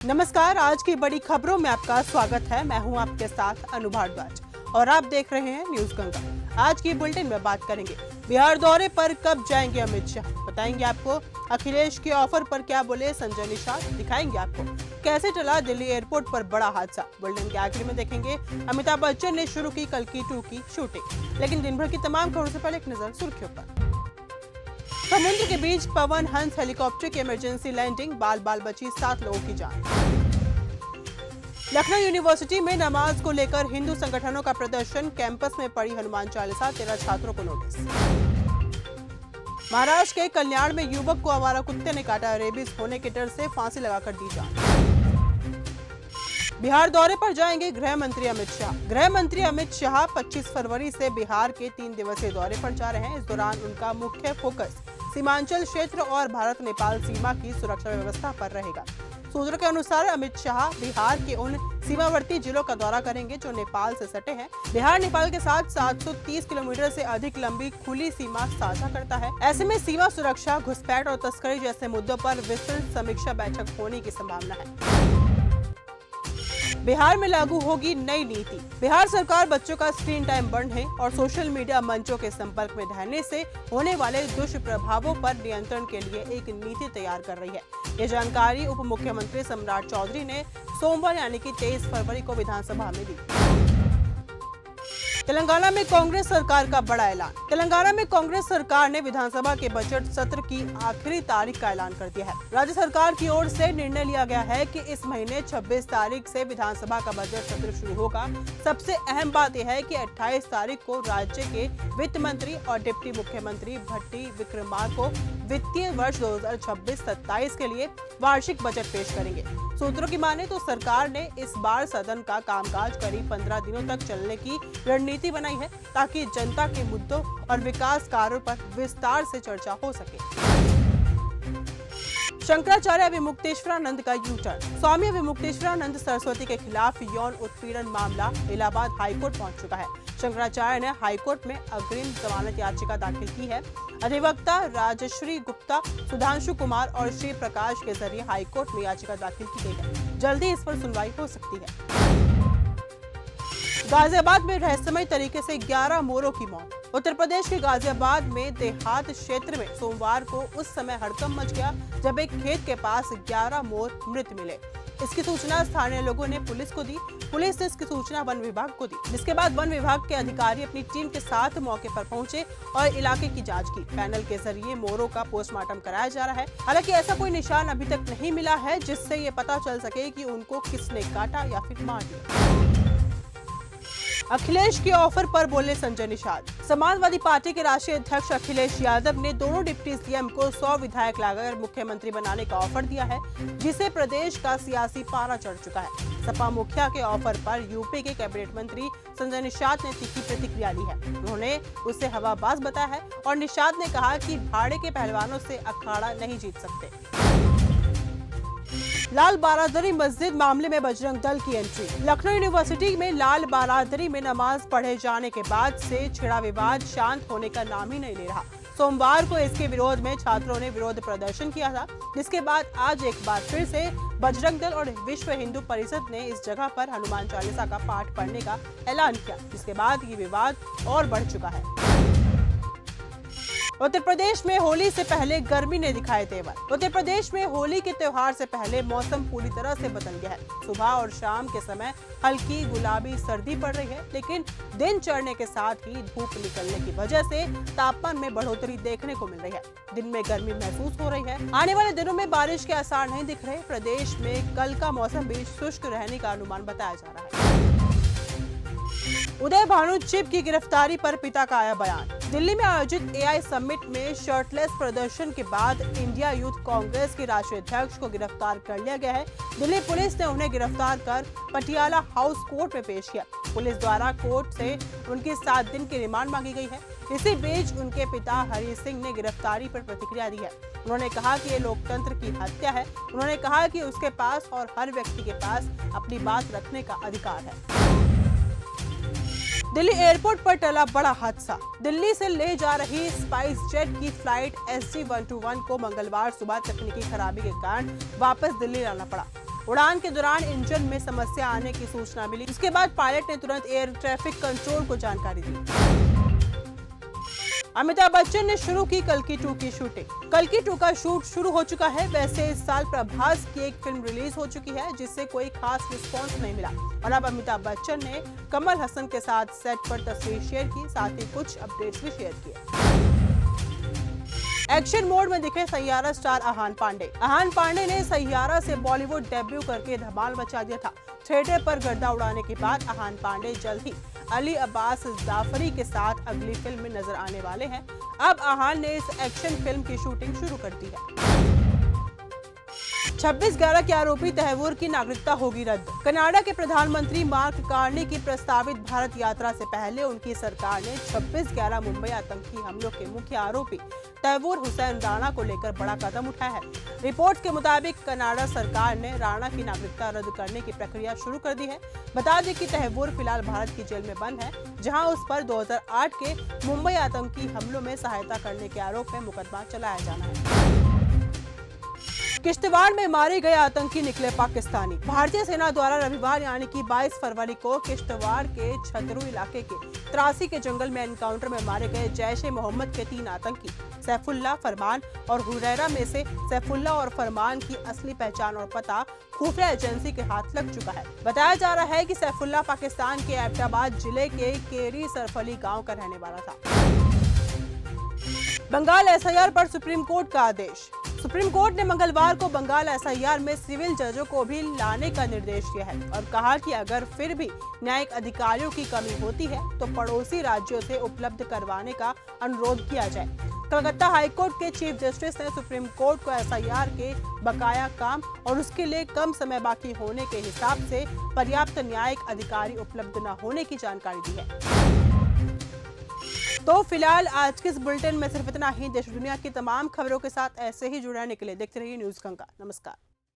नमस्कार, आज की बड़ी खबरों में आपका स्वागत है। मैं हूं आपके साथ अनु भारद्वाज और आप देख रहे हैं न्यूज गंगा। आज की बुलेटिन में बात करेंगे बिहार दौरे पर कब जाएंगे अमित शाह, बताएंगे आपको अखिलेश के ऑफर पर क्या बोले संजय निषाद, दिखाएंगे आपको कैसे चला दिल्ली एयरपोर्ट पर बड़ा हादसा। बुलेटिन के आखिर में देखेंगे अमिताभ बच्चन ने शुरू की कल्कि 2 की शूटिंग। लेकिन दिन भर की तमाम खबरों से पहले एक नजर सुर्खियों पर। समुद्र के बीच पवन हंस हेलीकॉप्टर की इमरजेंसी लैंडिंग, बाल बाल बची 7 लोगों की जान। लखनऊ यूनिवर्सिटी में नमाज को लेकर हिंदू संगठनों का प्रदर्शन, कैंपस में पढ़ी हनुमान चालीसा, 13 छात्रों को नोटिस। महाराष्ट्र के कल्याण में युवक को आवारा कुत्ते ने काटा, रेबीज होने के डर से फांसी लगाकर दी जान। बिहार दौरे पर जाएंगे गृह मंत्री अमित शाह। गृह मंत्री अमित शाह 25 फरवरी से बिहार के 3 दिवसीय दौरे पर जा रहे हैं। इस दौरान उनका मुख्य फोकस सीमांचल क्षेत्र और भारत नेपाल सीमा की सुरक्षा व्यवस्था पर रहेगा। सूत्रों के अनुसार अमित शाह बिहार के उन सीमावर्ती जिलों का दौरा करेंगे जो नेपाल से सटे हैं। बिहार नेपाल के साथ 730 किलोमीटर से अधिक लंबी खुली सीमा साझा करता है। ऐसे में सीमा सुरक्षा, घुसपैठ और तस्करी जैसे मुद्दों पर विस्तृत समीक्षा बैठक होने की संभावना है। बिहार में लागू होगी नई नीति। बिहार सरकार बच्चों का स्क्रीन टाइम बढ़ने और सोशल मीडिया मंचों के संपर्क में रहने से होने वाले दुष्प्रभावों पर नियंत्रण के लिए एक नीति तैयार कर रही है। ये जानकारी उप मुख्यमंत्री सम्राट चौधरी ने सोमवार यानी कि 23 फरवरी को विधानसभा में दी। तेलंगाना में कांग्रेस सरकार का बड़ा ऐलान। तेलंगाना में कांग्रेस सरकार ने विधानसभा के बजट सत्र की आखिरी तारीख का ऐलान कर दिया है। राज्य सरकार की ओर से निर्णय लिया गया है कि इस महीने 26 तारीख से विधानसभा का बजट सत्र शुरू होगा। सबसे अहम बात यह है कि 28 तारीख को राज्य के वित्त मंत्री और डिप्टी मुख्यमंत्री भट्टी विक्रमार्का को वित्तीय वर्ष 2026-27 के लिए वार्षिक बजट पेश करेंगे। सूत्रों की माने तो सरकार ने इस बार सदन का कामकाज करीब 15 दिनों तक चलने की रणनीति बनाई है ताकि जनता के मुद्दों और विकास कार्यों पर विस्तार से चर्चा हो सके। शंकराचार्य विमुक्तेश्वरानंद का यू टर्न। स्वामी विमुक्तेश्वरानंद सरस्वती के खिलाफ यौन उत्पीड़न मामला इलाहाबाद हाईकोर्ट पहुंच चुका है। शंकराचार्य ने हाईकोर्ट में अग्रिम जमानत याचिका दाखिल की है। अधिवक्ता राजश्री गुप्ता, सुधांशु कुमार और श्री प्रकाश के जरिए हाईकोर्ट में याचिका दाखिल की गई है। जल्दी इस पर सुनवाई हो सकती है। गाजियाबाद में रहस्यमय तरीके से 11 मोरों की मौत। उत्तर प्रदेश के गाजियाबाद में देहात क्षेत्र में सोमवार को उस समय हड़कंप मच गया जब एक खेत के पास 11 मोर मृत मिले। इसकी सूचना स्थानीय लोगों ने पुलिस को दी। पुलिस ने इसकी सूचना वन विभाग को दी, जिसके बाद वन विभाग के अधिकारी अपनी टीम के साथ मौके पर पहुंचे और इलाके की जांच की। पैनल के जरिए मोरों का पोस्टमार्टम कराया जा रहा है। हालांकि ऐसा कोई निशान अभी तक नहीं मिला है जिससे ये पता चल सके कि उनको किसने काटा या फिर मार दिया। अखिलेश के ऑफर पर बोले संजय निषाद। समाजवादी पार्टी के राष्ट्रीय अध्यक्ष अखिलेश यादव ने दोनों डिप्टी सीएम को 100 विधायक लाकर मुख्यमंत्री बनाने का ऑफर दिया है, जिसे प्रदेश का सियासी पारा चढ़ चुका है। सपा मुखिया के ऑफर पर यूपी के कैबिनेट मंत्री संजय निषाद ने तीखी प्रतिक्रिया ली है। उन्होंने उसे हवाबाज बताया है और निषाद ने कहा कि भाड़े के पहलवानों से अखाड़ा नहीं जीत सकते। लाल बारादरी मस्जिद मामले में बजरंग दल की एंट्री। लखनऊ यूनिवर्सिटी में लाल बारादरी में नमाज पढ़े जाने के बाद से छिड़ा विवाद शांत होने का नाम ही नहीं ले रहा। सोमवार को इसके विरोध में छात्रों ने विरोध प्रदर्शन किया था, जिसके बाद आज एक बार फिर से बजरंग दल और विश्व हिंदू परिषद ने इस जगह पर हनुमान चालीसा का पाठ पढ़ने का ऐलान किया, जिसके बाद ये विवाद और बढ़ चुका है। उत्तर प्रदेश में होली से पहले गर्मी ने दिखाए तेवर। उत्तर प्रदेश में होली के त्योहार से पहले मौसम पूरी तरह से बदल गया है। सुबह और शाम के समय हल्की गुलाबी सर्दी पड़ रही है, लेकिन दिन चढ़ने के साथ ही धूप निकलने की वजह से तापमान में बढ़ोतरी देखने को मिल रही है। दिन में गर्मी महसूस हो रही है। आने वाले दिनों में बारिश के आसार नहीं दिख रहे। प्रदेश में कल का मौसम भी शुष्क रहने का अनुमान बताया जा रहा है। उदय भानु चिप की गिरफ्तारी पर पिता का आया बयान। दिल्ली में आयोजित एआई समिट में शर्टलेस प्रदर्शन के बाद इंडिया यूथ कांग्रेस के राष्ट्रीय अध्यक्ष को गिरफ्तार कर लिया गया है। दिल्ली पुलिस ने उन्हें गिरफ्तार कर पटियाला हाउस कोर्ट में पेश किया। पुलिस द्वारा कोर्ट से उनकी 7 दिन की रिमांड मांगी गई है। इसी बीच उनके पिता हरि सिंह ने गिरफ्तारी पर प्रतिक्रिया दी है। उन्होंने कहा कि ये लोकतंत्र की हत्या है। उन्होंने कहा कि उसके पास और हर व्यक्ति के पास अपनी बात रखने का अधिकार है। दिल्ली एयरपोर्ट पर टला बड़ा हादसा। दिल्ली से ले जा रही स्पाइस जेट की फ्लाइट SG-121 को मंगलवार सुबह तकनीकी खराबी के कारण वापस दिल्ली लाना पड़ा। उड़ान के दौरान इंजन में समस्या आने की सूचना मिली। इसके बाद पायलट ने तुरंत एयर ट्रैफिक कंट्रोल को जानकारी दी। अमिताभ बच्चन ने शुरू की कल्कि 2 की शूटिंग। कल्कि 2 का शूट शुरू हो चुका है। वैसे इस साल प्रभास की एक फिल्म रिलीज हो चुकी है जिससे कोई खास रिस्पांस नहीं मिला और अब अमिताभ बच्चन ने कमल हसन के साथ सेट पर तस्वीर शेयर की, साथ ही कुछ अपडेट्स भी शेयर किए। एक्शन मोड में दिखे सैयारा स्टार अहान पांडे। अहान पांडे ने सैयारा से बॉलीवुड डेब्यू करके धमाल मचा दिया था। थिएटर पर गर्दा उड़ाने के बाद अहान पांडे जल्द ही अली अब्बास जाफरी के साथ अगली फिल्म में नजर आने वाले हैं। अब अहान ने इस एक्शन फिल्म की शूटिंग शुरू कर दी है। 26/11 के आरोपी तैमूर की नागरिकता होगी रद्द। कनाडा के प्रधानमंत्री मार्क कार्नी की प्रस्तावित भारत यात्रा से पहले उनकी सरकार ने 26/11 मुंबई आतंकी हमलों के मुख्य आरोपी तैमूर हुसैन राणा को लेकर बड़ा कदम उठाया है। रिपोर्ट के मुताबिक कनाडा सरकार ने राणा की नागरिकता रद्द करने की प्रक्रिया शुरू कर दी है। बता दें कि तैमूर फिलहाल भारत की जेल में बंद है, जहां उस पर 2008 के मुंबई आतंकी हमलों में सहायता करने के आरोप में मुकदमा चलाया जाना है। किश्तवाड़ में मारे गए आतंकी निकले पाकिस्तानी। भारतीय सेना द्वारा रविवार यानी कि 22 फरवरी को किश्तवाड़ के छतरू इलाके के त्रासी के जंगल में एनकाउंटर में मारे गए जैश-ए-मोहम्मद के 3 आतंकी सैफुल्लाह, फरमान और हुरैरा में से सैफुल्लाह और फरमान की असली पहचान और पता खुफिया एजेंसी के हाथ लग चुका है। बताया जा रहा है कि सैफुल्लाह पाकिस्तान के एबटाबाद जिले के केरी सरफली गाँव का रहने वाला था। बंगाल एसआईआर पर सुप्रीम कोर्ट का आदेश। सुप्रीम कोर्ट ने मंगलवार को बंगाल एसआईआर में सिविल जजों को भी लाने का निर्देश दिया है और कहा कि अगर फिर भी न्यायिक अधिकारियों की कमी होती है तो पड़ोसी राज्यों से उपलब्ध करवाने का अनुरोध किया जाए। कलकत्ता हाईकोर्ट के चीफ जस्टिस ने सुप्रीम कोर्ट को एसआईआर के बकाया काम और उसके लिए कम समय बाकी होने के हिसाब से पर्याप्त न्यायिक अधिकारी उपलब्ध न होने की जानकारी दी है। तो फिलहाल आज के इस बुलेटिन में सिर्फ इतना ही। देश दुनिया की तमाम खबरों के साथ ऐसे ही जुड़े रहने के लिए देखते रहिए न्यूज़ गंगा। नमस्कार।